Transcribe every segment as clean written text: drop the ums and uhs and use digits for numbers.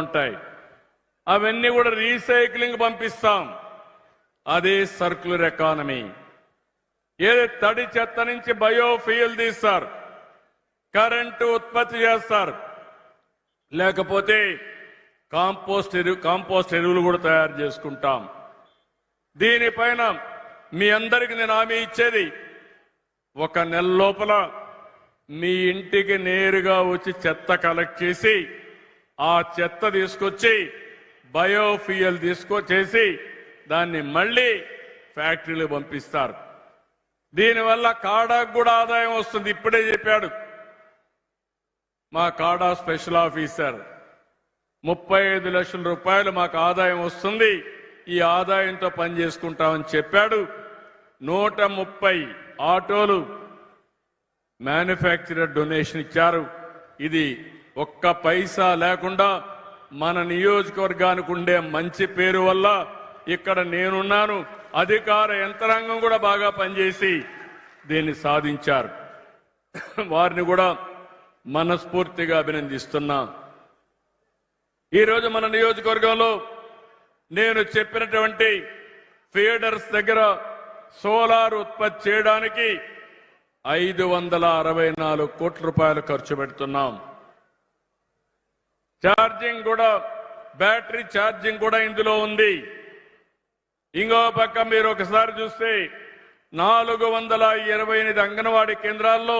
ఉంటాయి. అవన్నీ కూడా రీసైక్లింగ్ పంపిస్తాం. అదే సర్క్యులర్ ఎకానమీ. ఏది తడి చెత్త నుంచి బయోఫ్యూయల్ తీస్తారు, కరెంటు ఉత్పత్తి చేస్తారు, లేకపోతే కాంపోస్ట్ ఎరువులు కూడా తయారు చేసుకుంటాం. దీనిపైన మీ అందరికి నేను హామీ ఇచ్చేది, 1 నెల లోపల మీ ఇంటికి నేరుగా వచ్చి చెత్త కలెక్ట్ చేసి ఆ చెత్త తీసుకొచ్చి బయోఫ్యూయల్ తీసుకొచ్చేసి దాన్ని మళ్ళీ ఫ్యాక్టరీలు పంపిస్తారు. దీనివల్ల కాడాకు కూడా ఆదాయం వస్తుంది. ఇప్పుడే చెప్పాడు మా కాడా స్పెషల్ ఆఫీసర్, 35 లక్షల రూపాయలు మాకు ఆదాయం వస్తుంది, ఈ ఆదాయంతో పనిచేసుకుంటామని చెప్పాడు. 130 ఆటోలు మ్యానుఫ్యాక్చరర్ డొనేషన్ ఇచ్చారు. ఇది ఒక్క పైసా లేకుండా మన నియోజకవర్గానికి ఉండే మంచి పేరు వల్ల ఇక్కడ నేనున్నాను, అధికార యంత్రాంగం కూడా బాగా పనిచేసి దీన్ని సాధించారు. వారిని కూడా మనస్ఫూర్తిగా అభినందిస్తున్నా. ఈరోజు మన నియోజకవర్గంలో నేను చెప్పినటువంటి ఫీడర్స్ దగ్గర సోలార్ ఉత్పత్తి చేయడానికి 564 కోట్ల రూపాయలు ఖర్చు పెడుతున్నాం. ఛార్జింగ్ కూడా, బ్యాటరీ ఛార్జింగ్ కూడా ఇందులో ఉంది. ఇంకో పక్క మీరు ఒకసారి చూస్తే 428 అంగన్వాడీ కేంద్రాల్లో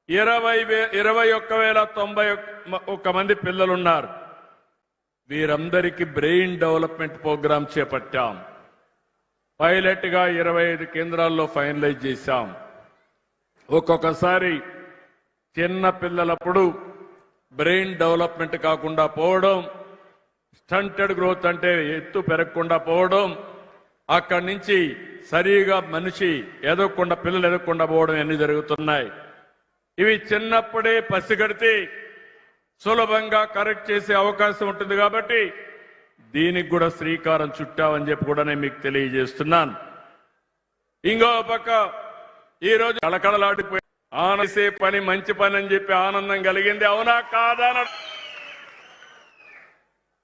21,091 మంది పిల్లలున్నారు. వీరందరికీ బ్రెయిన్ డెవలప్మెంట్ ప్రోగ్రాం చేపట్టాం. పైలట్ గా 25 కేంద్రాల్లో ఫైనలైజ్ చేశాం. ఒక్కొక్కసారి చిన్న పిల్లలప్పుడు బ్రెయిన్ డెవలప్మెంట్ కాకుండా పోవడం, స్టంటెడ్ గ్రోత్ అంటే ఎత్తు పెరగకుండా పోవడం, అక్కడి నుంచి సరిగా మనిషి ఎదగకుండా, పిల్లలు ఎదగకుండా పోవడం అన్ని జరుగుతున్నాయి. ఇవి చిన్నప్పుడే పసిగడితే సులభంగా కరెక్ట్ చేసే అవకాశం ఉంటుంది. కాబట్టి దీనికి కూడా శ్రీకారం చుట్టామని చెప్పి కూడా నేను మీకు తెలియజేస్తున్నాను. ఇంకో పక్క ఈరోజు కళకళలాడిపోయి ఆనసే పని మంచి పని అని చెప్పి ఆనందం కలిగింది. అవునా కాదా?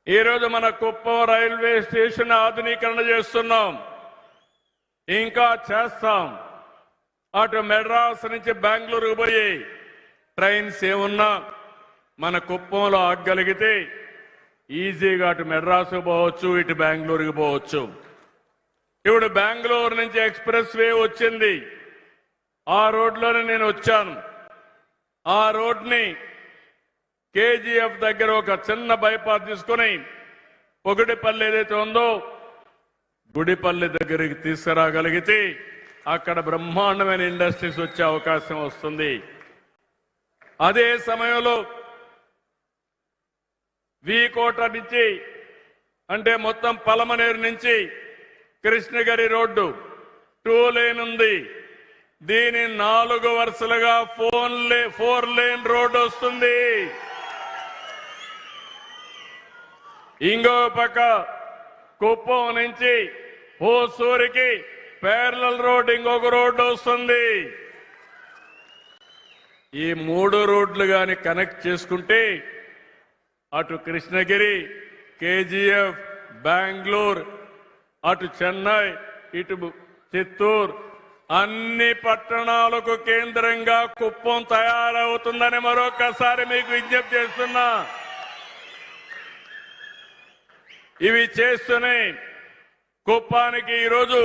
ఈరోజు మన కుప్పం రైల్వే స్టేషన్ ఆధునీకరణ చేస్తున్నాం, ఇంకా చేస్తాం. అటు మెడ్రాస్ నుంచి బెంగళూరుకు పోయి ట్రైన్స్ ఏమున్నా మన కుప్పంలో ఆగగలిగితే ఈజీగా అటు మెడ్రాస్ పోవచ్చు, ఇటు బెంగళూరుకి పోవచ్చు. ఇప్పుడు బెంగళూరు నుంచి ఎక్స్ప్రెస్ వే వచ్చింది. ఆ రోడ్లోనే నేను వచ్చాను. ఆ రోడ్ని కేజీఎఫ్ దగ్గర ఒక చిన్న బైపాస్ తీసుకుని పొగిడిపల్లి ఏదైతే ఉందో గుడిపల్లి దగ్గరికి తీసుకురాగలిగితే అక్కడ బ్రహ్మాండమైన ఇండస్ట్రీస్ వచ్చే అవకాశం వస్తుంది. అదే సమయంలో వీకోట నుంచి, అంటే మొత్తం పలమనేరు నుంచి కృష్ణగిరి రోడ్డు 2 లేన్ ఉంది. దీని 4 వరుసలుగా 4 లేన్ రోడ్డు వస్తుంది. ఇంకో పక్క కుప్పం నుంచి హోసూరికి ప్యారలల్ రోడ్, ఇంకొక రోడ్డు వస్తుంది. ఈ 3 రోడ్లు గాని కనెక్ట్ చేసుకుంటే అటు కృష్ణగిరి, కేజీఎఫ్, బెంగళూరు, అటు చెన్నై, ఇటు చిత్తూరు, అన్ని పట్టణాలకు కేంద్రంగా కుప్పం తయారవుతుందని మరొకసారి మీకు విజ్ఞప్తి చేస్తున్నా. ఇవి చేస్తూనే కుప్పానికి ఈరోజు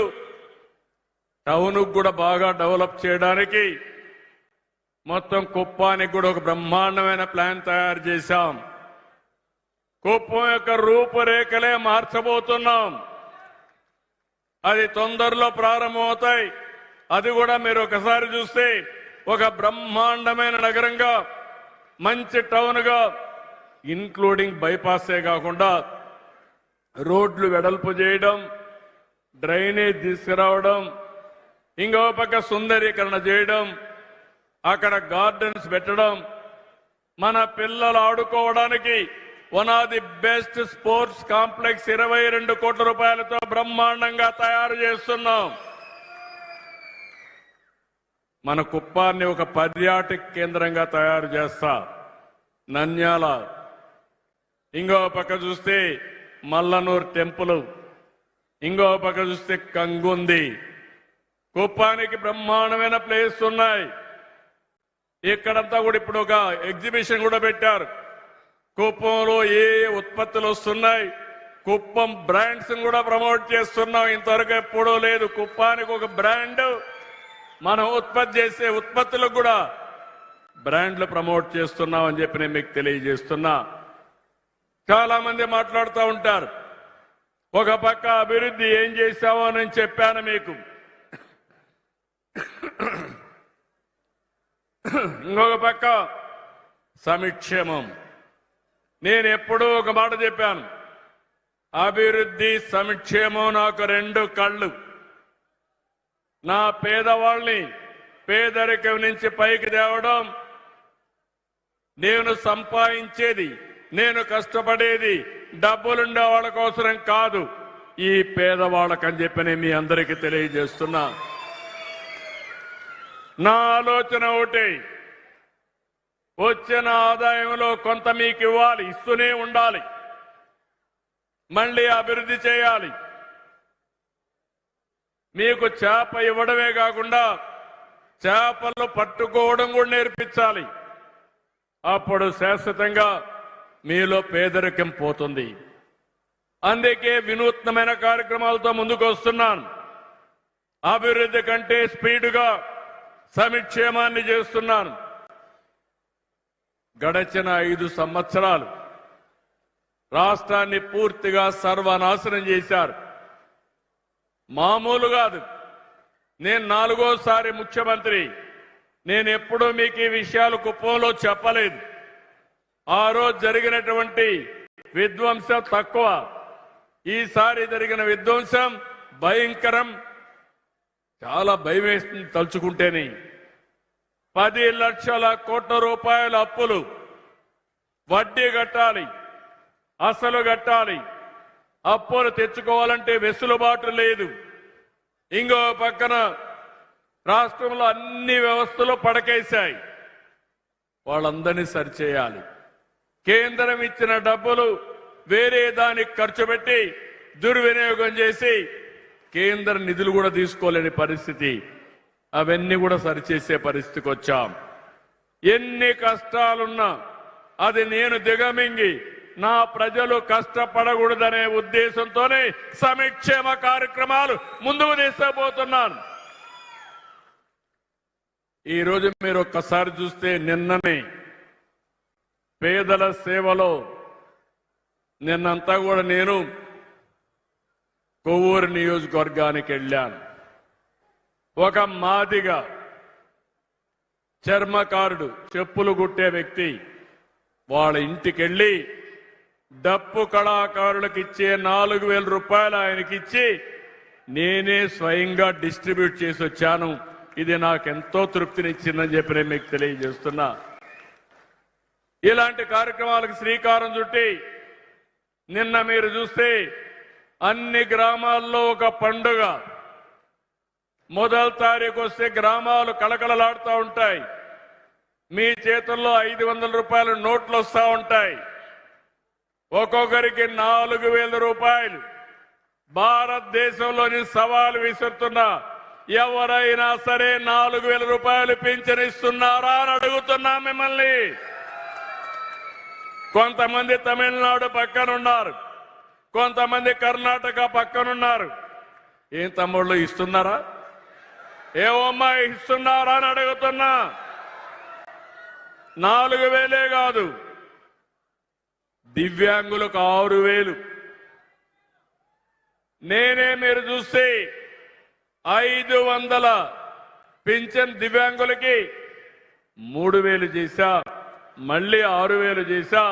టౌన్ కూడా బాగా డెవలప్ చేయడానికి మొత్తం కుప్పానికి కూడా ఒక బ్రహ్మాండమైన ప్లాన్ తయారు చేశాం. కుప్పం యొక్క రూపురేఖలే మార్చబోతున్నాం. అది తొందరలో ప్రారంభమవుతాయి. అది కూడా మీరు ఒకసారి చూస్తే ఒక బ్రహ్మాండమైన నగరంగా, మంచి టౌన్ గా, ఇన్క్లూడింగ్ బైపాసే కాకుండా రోడ్లు వెడల్పు చేయడం, డ్రైనేజ్ తీసుకురావడం, ఇంకో పక్క సుందరీకరణ చేయడం, అక్కడ గార్డెన్స్ పెట్టడం, మన పిల్లలు ఆడుకోవడానికి one of the best sports complex 22 కోట్ల రూపాయలతో బ్రహ్మాండంగా తయారు చేస్తున్నాం. మన కుప్పాన్ని ఒక పర్యాటక కేంద్రంగా తయారు చేస్తా. నంద్యాల ఇంకో పక్క చూస్తే మల్లనూరు టెంపుల్, ఇంకో పక్క చూస్తే కంగుంది. కుప్పానికి బ్రహ్మాండమైన ప్లేస్ ఉన్నాయి. ఇక్కడంతా కూడా ఇప్పుడు ఒక ఎగ్జిబిషన్ కూడా పెట్టారు. కుప్పంలో ఏ ఉత్పత్తులు వస్తున్నాయి, కుప్పం బ్రాండ్స్ కూడా ప్రమోట్ చేస్తున్నాం. ఇంతవరకు ఎప్పుడూ లేదు. కుప్పానికి ఒక బ్రాండ్, మనం ఉత్పత్తి చేసే ఉత్పత్తులకు కూడా బ్రాండ్లు ప్రమోట్ చేస్తున్నాం అని చెప్పి నేను మీకు తెలియజేస్తున్నా. చాలా మంది మాట్లాడుతూ ఉంటారు, ఒక పక్క అభివృద్ధి ఏం చేశామో నేను చెప్పాను మీకు, ఇంకొక పక్క సంక్షేమం. నేను ఎప్పుడూ ఒక మాట చెప్పాను, అభివృద్ధి సంక్షేమం నాకు రెండు కళ్ళు. నా పేదవాళ్ళని పేదరికం నుంచి పైకి తేవడం, నేను సంపాదించేది, నేను కష్టపడేది డబ్బులుండే వాళ్ళ కోసరం కాదు, ఈ పేదవాళ్ళకని చెప్పి నేను మీ అందరికీ తెలియజేస్తున్నా. నా ఆలోచన ఒకటి, వచ్చిన ఆదాయంలో కొంత మీకు ఇవ్వాలి, ఇస్తూనే ఉండాలి, మళ్ళీ అభివృద్ధి చేయాలి. మీకు చేప ఇవ్వడమే కాకుండా చేపలు పట్టుకోవడం కూడా నేర్పించాలి. అప్పుడు శాశ్వతంగా మీలో పేదరికం పోతుంది. అందుకే వినూత్నమైన కార్యక్రమాలతో ముందుకు వస్తున్నాను. అభివృద్ధి కంటే స్పీడ్గా సంక్షేమాన్ని చేస్తున్నాను. గడచిన 5 సంవత్సరాలు రాష్ట్రాన్ని పూర్తిగా సర్వనాశనం చేశారు. మామూలు కాదు. నేను 4వ ముఖ్యమంత్రి. నేను ఎప్పుడూ మీకు ఈ విషయాలు కుప్పంలో చెప్పలేదు. ఆ రోజు జరిగినటువంటి విధ్వంసం తక్కువ, ఈసారి జరిగిన విధ్వంసం భయంకరం. చాలా భయం వేస్తుంది తలుచుకుంటేనే. 10 లక్షల కోట్ల రూపాయల అప్పులు, వడ్డీ కట్టాలి, అసలు కట్టాలి. అప్పులు తెచ్చుకోవాలంటే వెసులుబాటు లేదు. ఇంకో పక్కన రాష్ట్రంలో అన్ని వ్యవస్థలు పడకేశాయి. వాళ్ళందరినీ సరిచేయాలి. కేంద్రం ఇచ్చిన డబ్బులు వేరే దానికి ఖర్చు పెట్టి దుర్వినియోగం చేసి కేంద్ర నిధులు కూడా తీసుకోలేని పరిస్థితి. అవన్నీ కూడా సరిచేసే పరిస్థితికి వచ్చాం. ఎన్ని కష్టాలున్నా అది నేను దిగమింగి నా ప్రజలు కష్టపడకూడదనే ఉద్దేశంతోనే సంక్షేమ కార్యక్రమాలు ముందుకు తీసుకుపోతున్నాను. ఈ రోజు మీరు ఒక్కసారి చూస్తే నిన్ననే పేదల సేవలో నిన్నంతా కూడా నేను కొవ్వూరు నియోజకవర్గానికి వెళ్ళాను. ఒక మాదిగ చర్మకారుడు, చెప్పులు కుట్టే వ్యక్తి, వాళ్ళ ఇంటికెళ్ళి డప్పు కళాకారులకు ఇచ్చే 4,000 రూపాయలు ఆయనకిచ్చి నేనే స్వయంగా డిస్ట్రిబ్యూట్ చేసి వచ్చాను. ఇది నాకెంతో తృప్తినిచ్చిందని చెప్పి నేను మీకు తెలియజేస్తున్నా. ఇలాంటి కార్యక్రమాలకు శ్రీకారం చుట్టి నిన్న మీరు చూస్తే అన్ని గ్రామాల్లో ఒక పండుగ. మొదటి తారీఖు వస్తే గ్రామాలు కళకళలాడుతూ ఉంటాయి. మీ చేతుల్లో 500 రూపాయల నోట్లు వస్తూ ఉంటాయి. ఒక్కొక్కరికి 4,000 రూపాయలు. భారతదేశంలోని సవాలు విసురుతున్నా, ఎవరైనా సరే 4,000 రూపాయలు పింఛన్ ఇస్తున్నారా అని అడుగుతున్నా మిమ్మల్ని. కొంతమంది తమిళనాడు పక్కనున్నారు, కొంతమంది కర్ణాటక పక్కనున్నారు. ఏం తమ్ముళ్ళు ఇస్తున్నారా? ఏమమ్మా ఇస్తున్నారా అని అడుగుతున్నా. 4,000 కాదు, దివ్యాంగులకు 6,000. నేనే మీరు చూస్తే 500 పింఛన్ దివ్యాంగులకి 3,000 చేశా, మళ్ళీ 6,000 చేశా.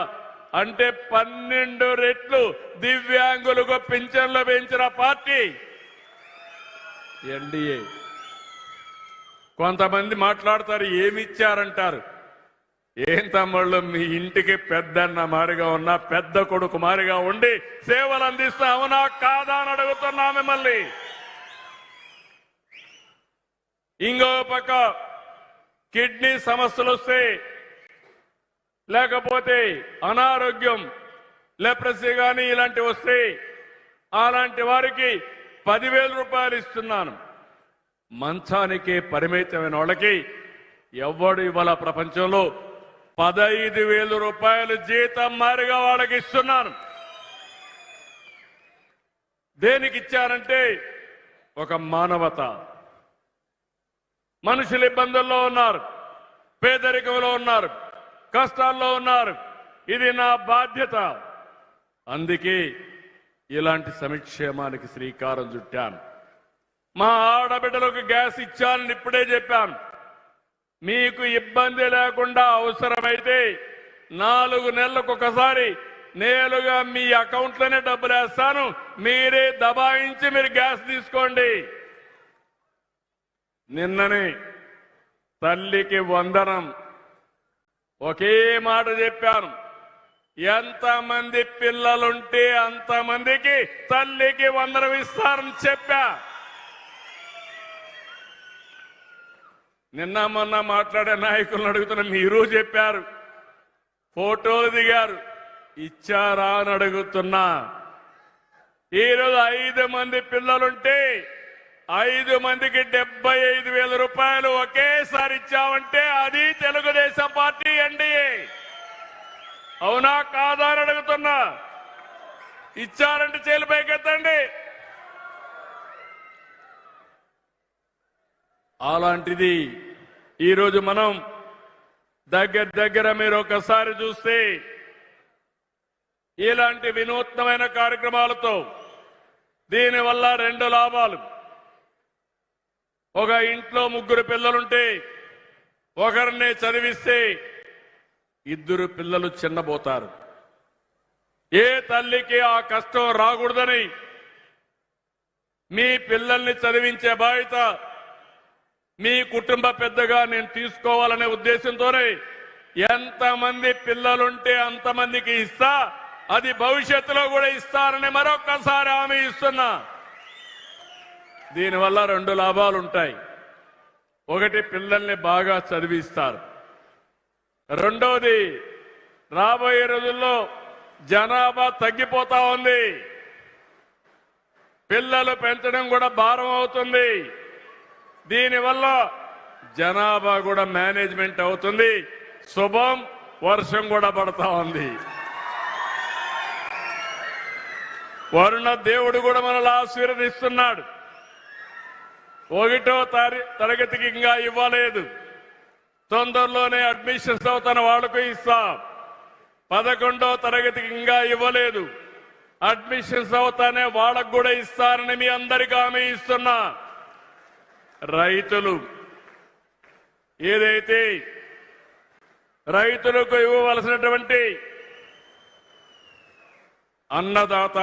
అంటే 12 రెట్లు దివ్యాంగులకు పింఛన్లు పెంచిన పార్టీ ఎన్డీఏ. కొంతమంది మాట్లాడతారు ఏమిచ్చారంటారు. ఏం తమ్ముళ్ళు, మీ ఇంటికి పెద్దన్న మారిగా ఉన్నా, పెద్ద కొడుకు మారిగా ఉండి సేవలు అందిస్తా, అవునా కాదా అని అడుగుతున్నా మిమ్మల్ని. ఇంకో పక్క కిడ్నీ సమస్యలు వస్తే, లేకపోతే అనారోగ్యం, లెప్రసీ కానీ ఇలాంటి వస్తే అలాంటి వారికి 10,000 రూపాయలు ఇస్తున్నాను. మంచానికే పరిమితమైన వాళ్ళకి ఎవడు ఇవాళ ప్రపంచంలో 15,000 రూపాయలు జీతం మారిగా వాళ్ళకి ఇస్తున్నాను. దేనికి ఇచ్చారంటే ఒక మానవత. మనుషులు ఇబ్బందుల్లో ఉన్నారు, పేదరికంలో ఉన్నారు, కష్టాల్లో ఉన్నారు. ఇది నా బాధ్యత. అందుకే ఇలాంటి సంక్షేమానికి శ్రీకారం చుట్టాను. మా ఆడబిడ్డలకు గ్యాస్ ఇచ్చానని ఇప్పుడే చెప్పాను. మీకు ఇబ్బంది లేకుండా అవసరమైతే 4 నెలలకు ఒకసారి నేరుగా మీ అకౌంట్లోనే డబ్బులు వేస్తాను. మీరే దబాయించి మీరు గ్యాస్ తీసుకోండి. నిన్ననే తల్లికి వందనం ఒకే మాట చెప్పాను. ఎంతమంది పిల్లలుంటే అంతమందికి తల్లికి వందనం ఇస్తారని చెప్పా. నిన్న మొన్న మాట్లాడే నాయకులను అడుగుతున్న మీరు చెప్పారు, ఫోటోలు దిగారు, ఇచ్చారా అని అడుగుతున్నా. ఈరోజు 5 మంది పిల్లలుంటే 5 మందికి 75,000 రూపాయలు ఒకేసారి ఇచ్చామంటే అది తెలుగుదేశం పార్టీ ఎన్డీఏ. అవునా కాదా అని అడుగుతున్నా. ఇచ్చారంటే చేలు పైకెత్తండి. అలాంటిది ఈరోజు మనం దగ్గర మీరు ఒకసారి చూస్తే ఇలాంటి వినూత్నమైన కార్యక్రమాలతో దీనివల్ల 2 లాభాలు. ఒక ఇంట్లో 3 పిల్లలుంటే ఒకరినే చదివిస్తే 2 పిల్లలు చిన్నబోతారు. ఏ తల్లికి ఆ కష్టం రాకూడదని మీ పిల్లల్ని చదివించే బాధ్యత మీ కుటుంబ పెద్దగా నేను తీసుకోవాలనే ఉద్దేశంతోనే ఎంతమంది పిల్లలుంటే అంతమందికి ఇస్తా, అది భవిష్యత్తులో కూడా ఇస్తారని మరొక్కసారి హామీ ఇస్తున్నా. దీనివల్ల 2 లాభాలు ఉంటాయి. ఒకటి, పిల్లల్ని బాగా చదివిస్తారు. రెండోది, రాబోయే రోజుల్లో జనాభా తగ్గిపోతా ఉంది. పిల్లలు పెంచడం కూడా భారం అవుతుంది. దీనివల్ల జనాభా కూడా మేనేజ్మెంట్ అవుతుంది. శుభం, వర్షం కూడా పడతా ఉంది. వరుణ దేవుడు కూడా మనల్ని ఆశీర్వదిస్తున్నాడు. 1వ తరగతికి ఇంకా ఇవ్వలేదు, తొందరలోనే అడ్మిషన్స్ అవుతున్న వాళ్లకు ఇస్తాం. 11వ తరగతికి ఇంకా ఇవ్వలేదు, అడ్మిషన్స్ అవుతానే వాళ్ళకు కూడా ఇస్తారని మీ అందరికీ హామీ ఇస్తున్నా. రైతులు ఏదైతే రైతులకు ఇవ్వవలసినటువంటి అన్నదాత